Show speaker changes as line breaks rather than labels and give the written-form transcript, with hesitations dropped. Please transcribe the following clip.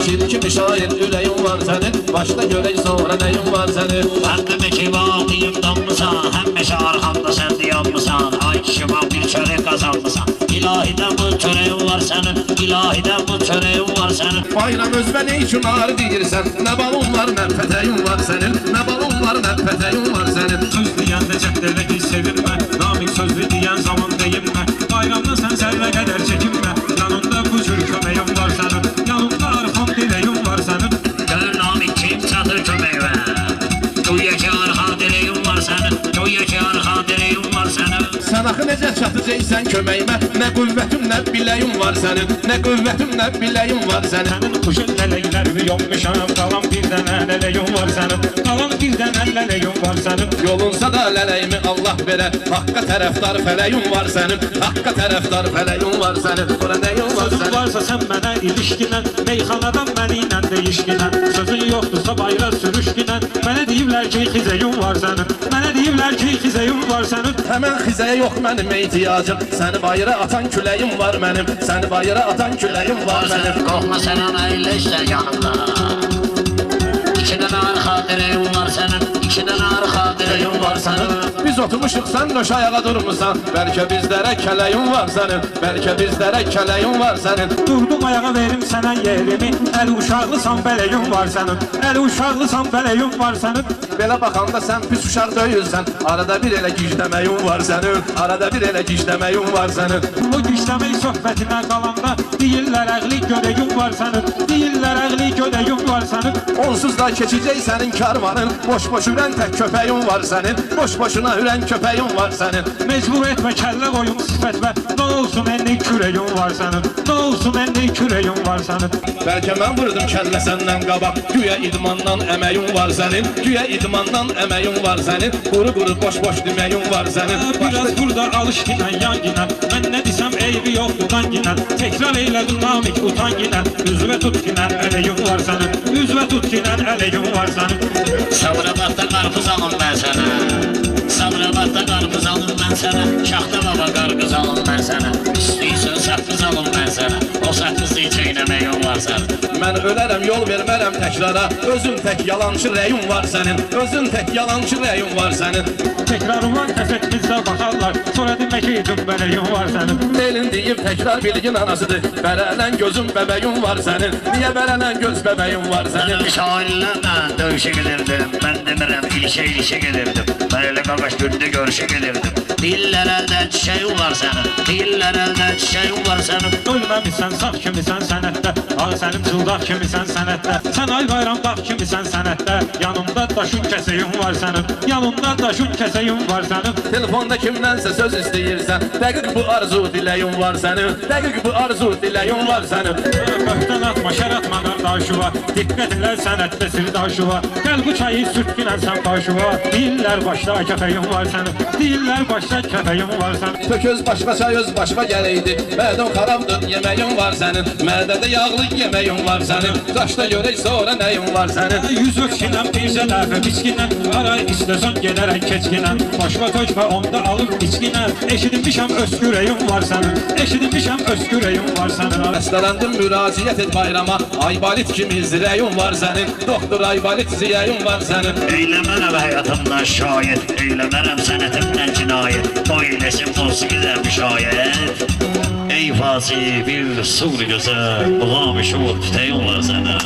Kimi şair üleyin var senin, başta görek sonra neyin var senin?
Kendimi ki bağlıyım donmusan, hemmeşe arkamda sen diyanmısan. Ay kişi bak bir çörek kazanmısan. İlahiden bu çöreğin var senin, ilahiden bu çöreğin var senin.
Bayram özbe ne için ağır deyirsən? Ne balon var ne peteğin var senin, ne balon var ne peteğin var senin.
Söz diyen de cəhdələ sevinmə, namik sözlü diyen zaman deyinmə. Bayramda sen zərrə qədər çekinmə, yanında bu cür köməyim var sənin, yanında arxam diləyim var sənin.
Gör namik kim çatır köməyvə, duya ki arxa diləyim var sənin, duya ki arxa diləyim var sənin.
Sen axı necə çatacaqsan köməyimə? Nə qüvvətim nə biləyim var sənin, nə qüvvətim nə biləyim var sənin.
Sənin kuşun lələklərini yonmuşam, qalan bir dənə lələyim var sənin, qalan bir dənə lələyim var sənin.
Yolunsa da lələyimi Allah verə, haqqa tərəfdar fələyim var sənin, haqqa tərəfdar fələyim var sənin. Bura nəyin var
Sözün
sənin?
varsa sən mənə ilişkinən, meyxanadan mənimlə deyişkinən. Sözün yoxdursa bayra sürüşkinən, mənə deyiblər ki xizəyim var sənin, mənə deyiblər ki xizəyim var sənin.
Həmən xizəyə yox mənim ehtiyacım, səni bayıra atan küləyim var mənim, səni bayıra atan küləyim var mənim.
Qorxma sən ana əyləşlər yanımda. İki dənə arxa dirəyim var sənin, iki dənə arxa dirəyim var sənin.
Biz oturmuşuq, sən döş ayağa durmuşsan, bəlkə bizlərə kələyim var sənin, bəlkə bizlərə kələyim var sənin.
Durdum ayağa verim sənə yerimi, əli uşaqlısan bələyim var sənin, əli uşaqlısan bələyim var sənin.
Belə baxanda sən pis uşaq deyilsən, arada bir elə gicləməyim var sənin, arada bir elə gicləməyim var sənin.
O gizləmək söhbətinə qalanda, deyirlər əqli görəyim var sənin, deyirlər əqli görəyim var sənin.
Onsuz da keçəcək sənin karvanın, boş-boş ürən tək köpəyim var sənin, boş-boşuna ürən köpəyim var sənin.
Mecbur etmə kəllə qoyum sifətmə, nə olsun enli kürəyim var sənin, nə olsun enli kürəyim var sənin.
Bəlkə mən vurdum kəllə səndən qabaq, güya idmandan əməyim var sənin, güya idmandan əməyim var sənin, quru-quru boş-boş deməyim var sənin.
Biraz burada alış ginən, yan ginən, mən nə desəm eybi yoxdur dan ginən. Tekrar eylədim namik utan ginən, üzvə tut ginən, əleyim var sənin, üzvə tut ginən, əleyim var sənin.
Sabırabadda qarpız alın mən sənə, Sabırabadda qarpız alın mən sənə, Şaxta baba qarpız alın mən sənə, İstəyirsən saqqız alın mən sənə, o saqqızı çeynəməyim var sənin.
Mən ölərəm, yol vermərəm təkrara, özün tək yalancı rəyim var sənin, özün tək yalancı rəyim var sənin.
Tekrar ulan təsəkkizdə baxarlar, sonra demək ki cümbələyim var sənin.
Elin deyib təkrar bilgin anasıdır, bərələn gözüm bəbəyim var sənin, niyə bərələn göz bəbəyim var sənin.
Şairlərlə dövüşə gedirdim, mən demirəm ilişə gedirdim, belə qaqaş gündə görüşə gedirdim. Dillər əldə çiçəyin var sənin, dillər əldə çiçəyin var sənin.
Ölməmişsən, sağ kimisən sənətdə, ağ sənin cıldaq kimisən sənətdə. Sən ay bayram dağ kimisən sənətdə, yanımda daşın kəsəyim var sənin, yanımda daşın kəsəyim var sənin.
Telefonda kimdənsə söz istəyirsən, dəqiq bu arzu diləyim var sənin, dəqiq bu arzu diləyim var sənin.
Möhtən atma, şər atma qardaşıva, diqqət elə sənətdə sirdaşıva. Gəl bu çayı sürt ginənsən başıva, deyirlər başda kəfəyim var sənin, deyirlər başda kəfəyim var sənin.
Tököz başqa çay öz başqa gələydi, mədən xarabdır yeməyim var sənin, mədədə yağlı yeməyim var sənin, qaşda görək sonra nəyim var sənin.
Yüz öksünəm, bircə dəfə biçkinəm, aray istəsən gedərək keçkinəm, başqa tökmə onda alır içkinəm, eşidinmişəm öskürəyim var sənin, eşidinmişəm öskürəyim var sənin.
Xəstələndim müraciət et bayrama, Aybalit kimi zirəyim var sənin, doktor Aybalit ziyəyim var sənin.
Eyləmərəm həyatımdan şayət, eyləmərəm sənətimdən cinayət, o eyləsin musiqidən müşayət. Ey Fasi bir sur gözəl, muğam-ı şur tütəyim var sənə.